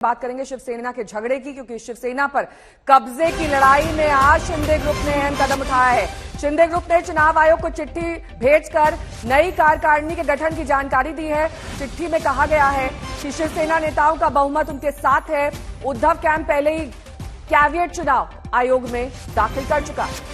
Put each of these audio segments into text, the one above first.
बात करेंगे शिवसेना के झगड़े की, क्योंकि शिवसेना पर कब्जे की लड़ाई में आज शिंदे ग्रुप ने अहम कदम उठाया है। शिंदे ग्रुप ने चुनाव आयोग को चिट्ठी भेजकर नई कार्यकारिणी के गठन की जानकारी दी है। चिट्ठी में कहा गया है कि शिवसेना नेताओं का बहुमत उनके साथ है। उद्धव कैंप पहले ही कैविएट चुनाव आयोग में दाखिल कर चुका है।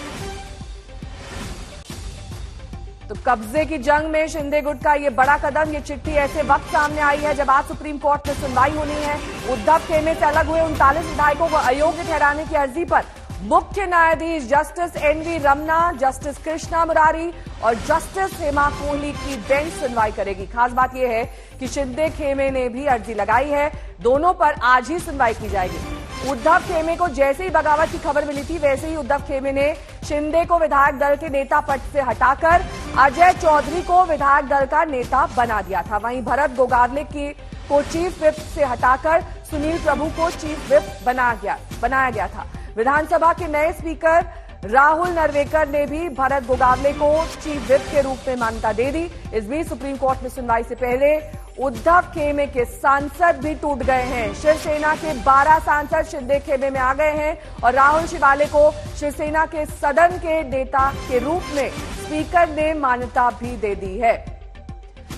तो कब्जे की जंग में शिंदे गुट का ये बड़ा कदम, ये चिट्ठी ऐसे वक्त सामने आई है जब आज सुप्रीम कोर्ट में सुनवाई होनी है। उद्धव खेमे से अलग हुए 39 विधायकों को अयोग्य ठहराने की अर्जी पर मुख्य न्यायाधीश justice NV Ramana, justice Krishna Murari और जस्टिस हेमा कोहली की बेंच सुनवाई करेगी। खास बात यह है कि शिंदे खेमे ने भी अर्जी लगाई है। दोनों पर आज ही सुनवाई की जाएगी। उद्धव खेमे को जैसे ही बगावत की खबर मिली थी, वैसे ही उद्धव खेमे ने शिंदे को विधायक दल के नेता पद से हटाकर अजय चौधरी को विधायक दल का नेता बना दिया था। वहीं भरत गोगावले को चीफ विप से हटाकर सुनील प्रभु को चीफ विप बनाया गया था। विधानसभा के नए स्पीकर राहुल नरवेकर ने भी भरत गोगावले को चीफ विप के रूप में मान्यता दे दी। इस बीच सुप्रीम कोर्ट में सुनवाई से पहले उद्धव खेमे के सांसद भी टूट गए हैं। शिवसेना के 12 सांसद शिंदे खेमे में आ गए हैं और राहुल शिवाले को शिवसेना के सदन के नेता के रूप में स्पीकर ने मान्यता भी दे दी है।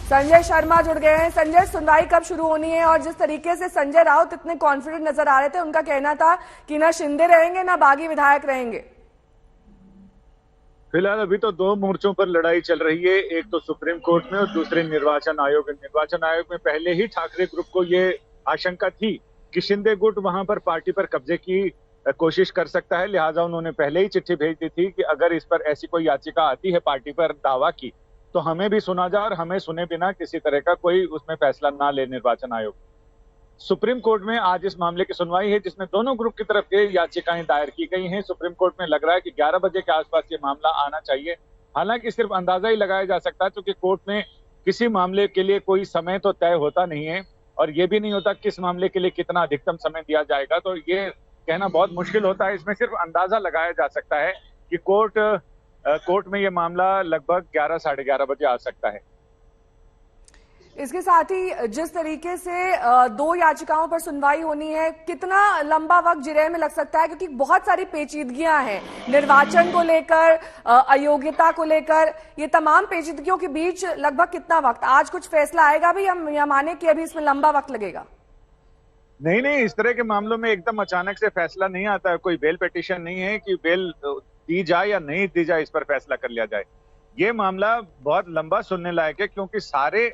संजय शर्मा जुड़ गए हैं। संजय, सुनवाई कब शुरू होनी है? और जिस तरीके से संजय राउत इतने कॉन्फिडेंट नजर आ रहे थे, उनका कहना था कि ना शिंदे रहेंगे ना बागी विधायक रहेंगे। फिलहाल अभी तो दो मोर्चों पर लड़ाई चल रही है, एक तो सुप्रीम कोर्ट में और दूसरे निर्वाचन आयोग। निर्वाचन आयोग में पहले ही ठाकरे ग्रुप को ये आशंका थी कि शिंदे गुट वहां पर पार्टी पर कब्जे की कोशिश कर सकता है, लिहाजा उन्होंने पहले ही चिट्ठी भेज दी थी कि अगर इस पर ऐसी कोई याचिका आती है पार्टी पर दावा की, तो हमें भी सुना जाए और हमें सुने बिना किसी तरह का कोई उसमें फैसला ना ले निर्वाचन आयोग। सुप्रीम कोर्ट में आज इस मामले की सुनवाई है, जिसमें दोनों ग्रुप की तरफ से याचिकाएं दायर की गई हैं। सुप्रीम कोर्ट में लग रहा है कि 11 बजे के आसपास ये मामला आना चाहिए। हालांकि सिर्फ अंदाजा ही लगाया जा सकता है, क्योंकि कोर्ट में किसी मामले के लिए कोई समय तो तय होता नहीं है और ये भी नहीं होता किस मामले के लिए कितना अधिकतम समय दिया जाएगा। तो ये कहना बहुत मुश्किल होता है। इसमें सिर्फ अंदाजा लगाया जा सकता है कि कोर्ट में ये मामला लगभग 11 साढ़े 11 बजे आ सकता है। इसके साथ ही जिस तरीके से दो याचिकाओं पर सुनवाई होनी है, कितना लंबा वक्त जिरह में लग सकता है? क्योंकि बहुत सारी पेचीदगियां हैं निर्वाचन को लेकर, अयोग्यता को लेकर। ये तमाम पेचीदगियों के बीच लगभग कितना वक्त? आज कुछ फैसला आएगा भी या माने कि अभी इसमें लंबा वक्त लगेगा? नहीं, इस तरह के मामलों में एकदम अचानक से फैसला नहीं आता है। कोई बेल पिटीशन नहीं है कि बेल दी जाए या नहीं दी जाए, इस पर फैसला कर लिया जाए। ये मामला बहुत लंबा सुनने लायक है, क्योंकि सारे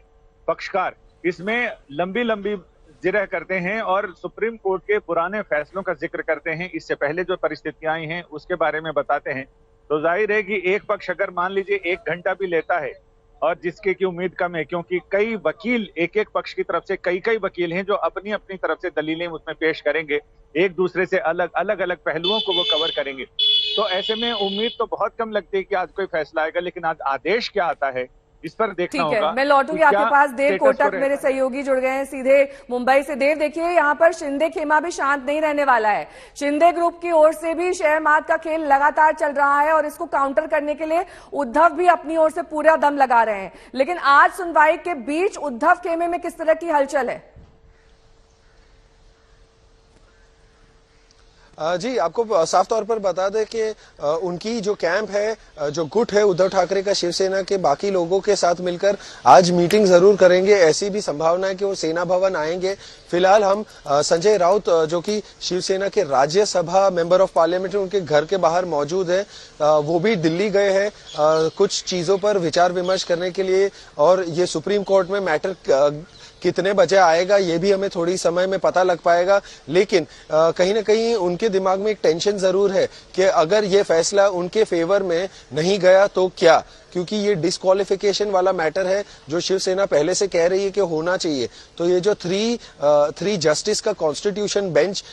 पक्षकार इसमें लंबी जिरह करते हैं और सुप्रीम कोर्ट के पुराने फैसलों का जिक्र करते हैं। इससे पहले जो परिस्थितियां आई हैं उसके बारे में बताते हैं। तो जाहिर है कि एक पक्ष अगर मान लीजिए 1 घंटा भी लेता है, और जिसके की उम्मीद कम है, क्योंकि कई वकील एक पक्ष की तरफ से कई वकील हैं जो अपनी अपनी तरफ से दलीलें उसमें पेश करेंगे, एक दूसरे से अलग पहलुओं को वो कवर करेंगे। तो ऐसे में उम्मीद तो बहुत कम लगती है कि आज कोई फैसला आएगा, लेकिन आज आदेश क्या आता है इस पर देखना होगा। मैं लौटूंगी आपके पास। देव कोटक मेरे सहयोगी जुड़ गए हैं सीधे मुंबई से। देव, देखिए यहाँ पर शिंदे खेमा भी शांत नहीं रहने वाला है। शिंदे ग्रुप की ओर से भी शेयर मात का खेल लगातार चल रहा है और इसको काउंटर करने के लिए उद्धव भी अपनी ओर से पूरा दम लगा रहे हैं। लेकिन आज सुनवाई के बीच उद्धव खेमे में किस तरह की हलचल है? जी, आपको साफ तौर पर बता दें कि उनकी जो कैंप है, जो गुट है उद्धव ठाकरे का, शिवसेना के बाकी लोगों के साथ मिलकर आज मीटिंग जरूर करेंगे। ऐसी भी संभावना है कि वो सेना भवन आएंगे। फिलहाल हम संजय राउत, जो कि शिवसेना के राज्यसभा मेंबर ऑफ पार्लियामेंट, उनके घर के बाहर मौजूद है। वो भी दिल्ली गए हैं कुछ चीजों पर विचार विमर्श करने के लिए, और ये सुप्रीम कोर्ट में मैटर कितने बजे आएगा ये भी हमें थोड़ी समय में पता लग पाएगा। लेकिन कहीं ना कहीं उनके दिमाग में एक टेंशन जरूर है कि अगर ये फैसला उनके फेवर में नहीं गया तो क्या, क्योंकि ये डिस्क्वालिफिकेशन वाला मैटर है जो शिवसेना पहले से कह रही है कि होना चाहिए। तो ये जो थ्री जस्टिस का कॉन्स्टिट्यूशन बेंच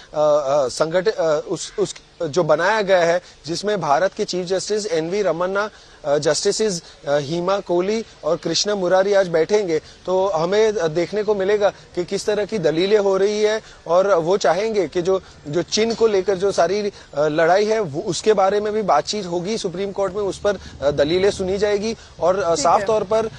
उस जो बनाया गया है, जिसमें भारत के chief justice NV Ramana, justice Hema Kohli और कृष्णा मुरारी आज बैठेंगे, तो हमें देखने को मिलेगा कि किस तरह की दलीलें हो रही है। और वो चाहेंगे कि जो चिन्ह को लेकर जो सारी लड़ाई है उसके बारे में भी बातचीत होगी सुप्रीम कोर्ट में, उस पर दलीलें सुनी जाएगी। जाएगी और साफ तौर पर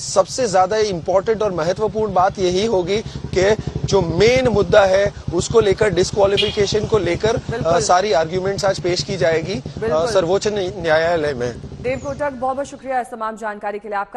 सबसे ज्यादा इम्पोर्टेंट और महत्वपूर्ण बात यही होगी कि जो मेन मुद्दा है उसको लेकर डिस्क्वालिफिकेशन को लेकर सारी आर्ग्यूमेंट्स आज पेश की जाएगी सर्वोच्च न्यायालय में। देव कोटक, बहुत बहुत शुक्रिया इस तमाम जानकारी के लिए आपका।